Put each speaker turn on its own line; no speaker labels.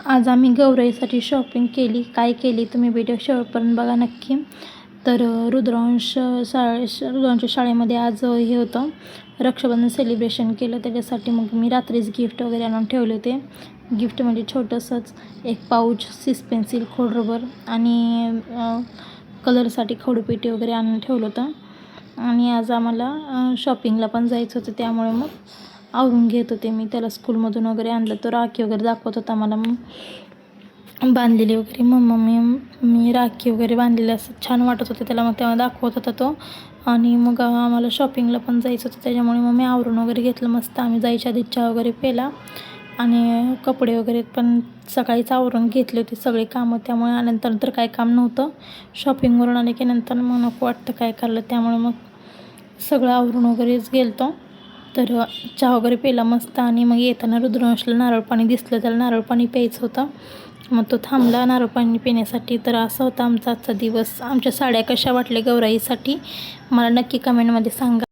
आज आम्ही गौराईसाठी शॉपिंग केली. काय केली तुम्ही व्हिडिओ शेवटपर्यंत बघा नक्की. तर रुद्रांच्या शाळेमध्ये आज हे होतं, रक्षाबंधन सेलिब्रेशन केलं. त्याच्यासाठी मग मी रात्रीच गिफ्ट वगैरे आणून ठेवले होते. गिफ्ट म्हणजे छोटंसंच एक पाऊच, सिस पेन्सिल, खोडरबर आणि कलरसाठी खडूपेटी वगैरे आणून ठेवलं होतं. आणि आज आम्हाला शॉपिंगला पण जायचं होतं, त्यामुळे मग आवरून घेत होते मी. त्याला स्कूलमधून वगैरे आणलं, तर राखी वगैरे दाखवत होता मला, मग बांधलेली वगैरे. मग मी राखी वगैरे बांधलेली असं छान वाटत होते त्याला, मग तेव्हा दाखवत होता तो. आणि मग आम्हाला शॉपिंगला पण जायचं होतं, त्याच्यामुळे मग मी आवरून वगैरे घेतलं मस्त. आम्ही जायच्या आधी चहा वगैरे पेला आणि कपडे वगैरे पण सकाळीच आवरून घेतले होते सगळे कामं. त्यामुळे आल्यानंतर तर काय काम नव्हतं. शॉपिंगवरून आले की नंतर मग नको वाटतं काय करायला, त्यामुळे मग सगळं आवरून वगैरेच गेलतो. तर चहा वगैरे पेला मस्त. आणि मग येताना रुद्रवंशला नारळ पाणी दिसलं, त्याला नारळ पाणी प्यायचं होतं. मग तो थांबला नारळ पाणी पिण्यासाठी. तर असा होता आमचा आजचा दिवस. आमच्या साड्या कशा वाटल्या गौराईसाठी मला नक्की कमेंटमध्ये सांगा.